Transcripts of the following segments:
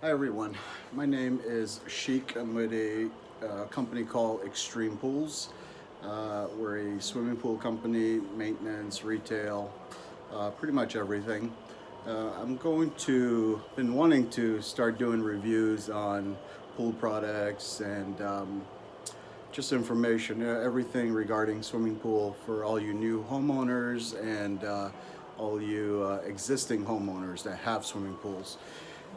Hi everyone, my name is Sheik. I'm with a company called Extreme Pools. We're a swimming pool company, maintenance, retail, pretty much everything. Been wanting to start doing reviews on pool products and just information, everything regarding swimming pool for all you new homeowners and all you existing homeowners that have swimming pools.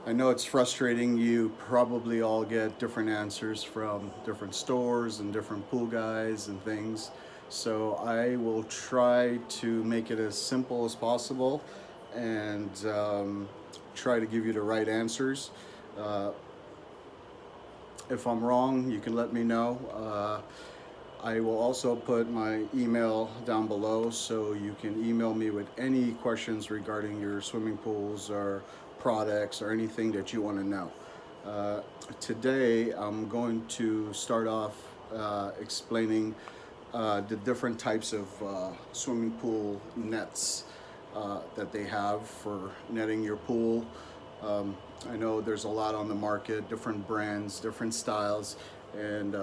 I know it's frustrating. You probably all get different answers from different stores and different pool guys and things. So I will try to make it as simple as possible and try to give you the right answers. Uh, if I'm wrong, you can let me know. I will also put my email down below so you can email me with any questions regarding your swimming pools or products or anything that you want to know. Uh, Today, I'm going to start off explaining the different types of swimming pool nets that they have for netting your pool. I know there's a lot on the market, different brands, different styles, and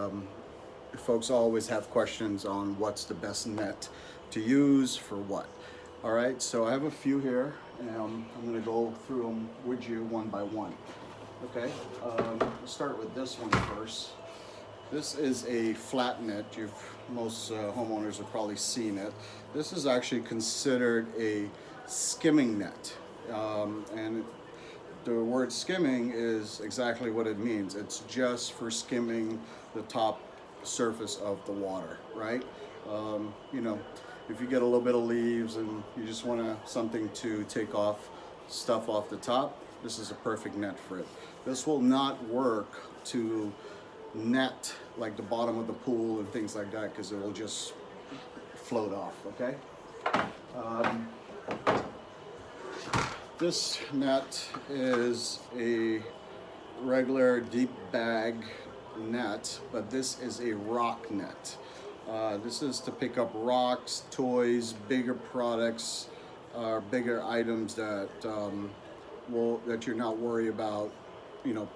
folks always have questions on what's the best net to use for what. All right, so I have a few here, and I'm going to go through them with you one by one. Okay, let's start with this one first. This is a flat net. Most homeowners have probably seen it. This is actually considered a skimming net, and the word skimming is exactly what it means. It's just for skimming the top surface of the water, right? You know, if you get a little bit of leaves and you just want something to take off stuff off the top, this is a perfect net for it. This will not work to net like the bottom of the pool and things like that because it will just float off, okay? Um, this net is a regular deep bag net, but this is a rock net. This is to pick up rocks, toys, bigger products, bigger items that you're not worried about,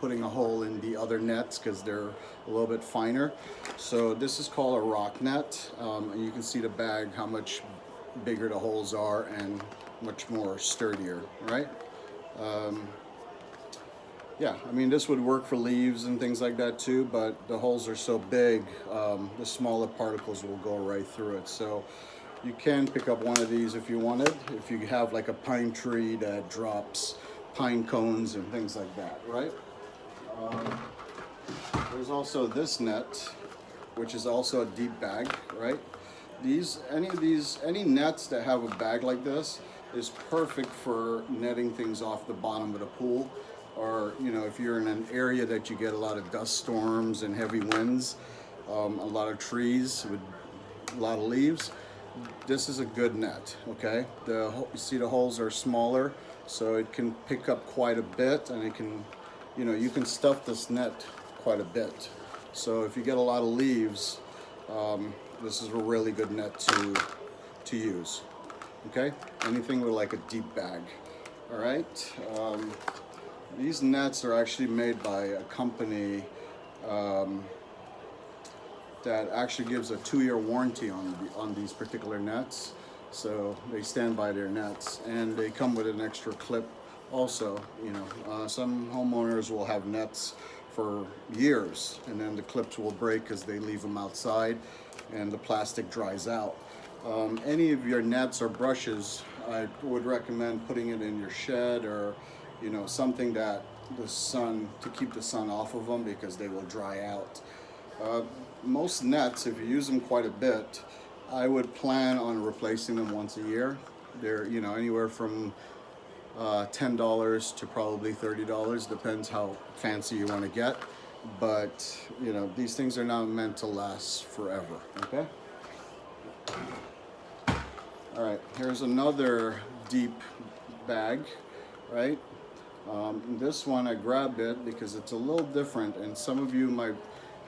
putting a hole in the other nets because they're a little bit finer. So this is called a rock net, and you can see the bag how much bigger the holes are and much more sturdier, right? Um, yeah, I mean, this would work for leaves and things like that too, but the holes are so big, the smaller particles will go right through it. So you can pick up one of these if you wanted, if you have like a pine tree that drops pine cones and things like that, right? Um, there's also this net, which is also a deep bag, right? Any nets that have a bag like this is perfect for netting things off the bottom of the pool, or if you're in an area that you get a lot of dust storms and heavy winds, a lot of trees with a lot of leaves. This is a good net. Okay, you see the holes are smaller, so it can pick up quite a bit, and it can, you can stuff this net quite a bit. So if you get a lot of leaves, this is a really good net to use. Okay, anything with like a deep bag. All right. These nets are actually made by a company that actually gives a 2-year warranty on these particular nets. So they stand by their nets, and they come with an extra clip. Also, some homeowners will have nets for years, and then the clips will break because they leave them outside, and the plastic dries out. Any of your nets or brushes, I would recommend putting it in your shed, or something that to keep the sun off of them, because they will dry out. Most nets, if you use them quite a bit, I would plan on replacing them once a year. They're anywhere from $10 to probably $30, depends how fancy you want to get. But these things are not meant to last forever. Okay. All right, here's another deep bag, right? This one I grabbed it because it's a little different, and some of you might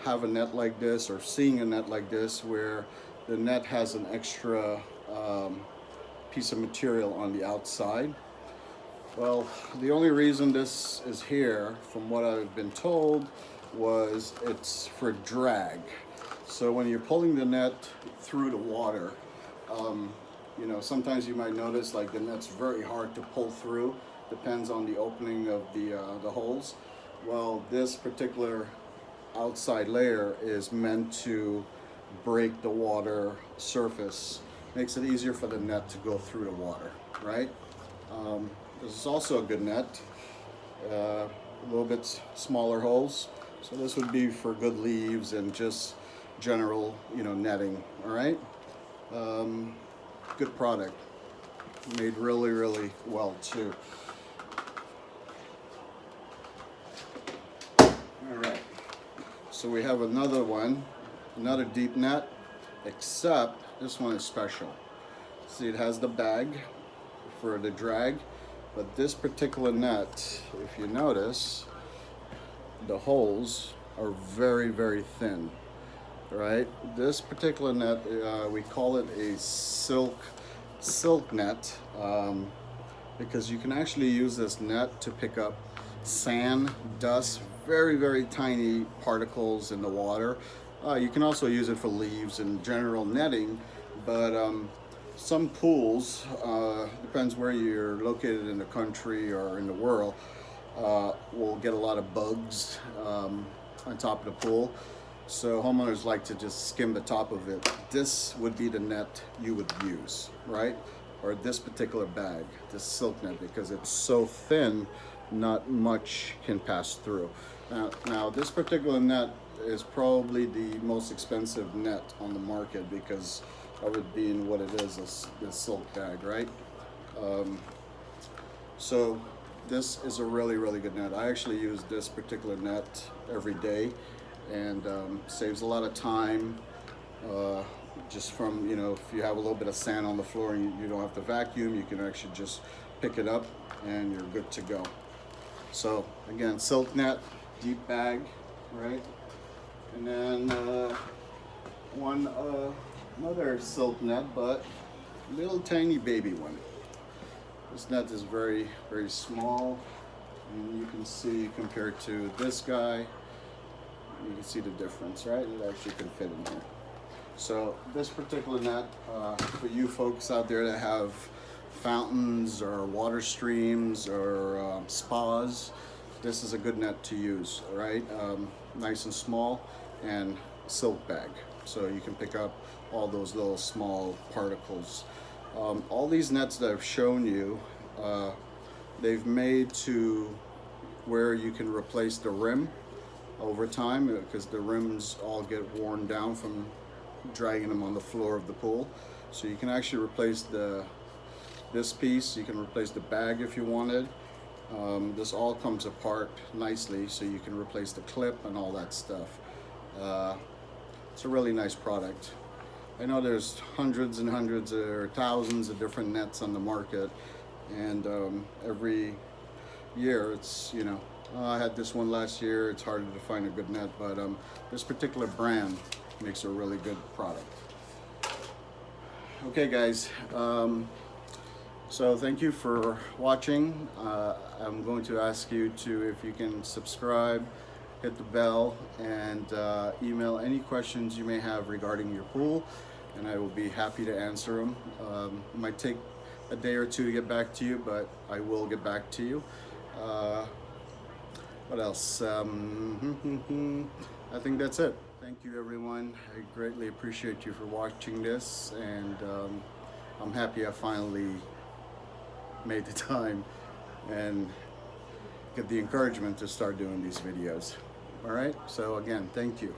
have a net like this or seeing a net like this where the net has an extra piece of material on the outside. Well, the only reason this is here, from what I've been told, was it's for drag. So when you're pulling the net through the water, you know, sometimes you might notice like the net's very hard to pull through. Depends on the opening of the holes. Well, this particular outside layer is meant to break the water surface. Makes it easier for the net to go through the water, right? This is also a good net. A little bit smaller holes. So this would be for good leaves and just general, you know, netting, all right? Good product. Made really, really well too. All right. So we have another one, another deep net, except this one is special. See, it has the bag for the drag, but this particular net, if you notice, the holes are very, very thin, right? This particular net, we call it a silk net, because you can actually use this net to pick up sand, dust, very, very tiny particles in the water. You can also use it for leaves and general netting, but some pools, depends where you're located in the country or in the world, will get a lot of bugs on top of the pool. So homeowners like to just skim the top of it. This would be the net you would use, right? Or this particular bag, this silk net, because it's so thin, not much can pass through. Now this particular net is probably the most expensive net on the market because of it being what it is, this silk bag, right? So this is a really, really good net. I actually use this particular net every day, and saves a lot of time, just from, you know, if you have a little bit of sand on the floor and you don't have to vacuum, you can actually just pick it up and you're good to go. So again, silk net, deep bag, right? And then another silk net, but little tiny baby one. This net is very, very small, and you can see compared to this guy, you can see the difference, right? It actually can fit in here. So this particular net, for you folks out there that have fountains or water streams or spas, this is a good net to use, all right? Nice and small, and silk bag. So you can pick up all those little small particles. All these nets that I've shown you, they've made to where you can replace the rim over time, because the rims all get worn down from dragging them on the floor of the pool. So you can actually replace this piece, you can replace the bag if you wanted. This all comes apart nicely, so you can replace the clip and all that stuff. It's a really nice product. I know there's hundreds and hundreds or thousands of different nets on the market, and every year it's, you know, I had this one last year, it's harder to find a good net, but this particular brand makes a really good product. Okay guys, so thank you for watching. I'm going to ask you to, if you can subscribe, hit the bell, and email any questions you may have regarding your pool, and I will be happy to answer them. It might take a day or two to get back to you, but I will get back to you. What else? I think that's it. Thank you everyone. I greatly appreciate you for watching this, and I'm happy I finally made the time and get the encouragement to start doing these videos. All right, so again, thank you.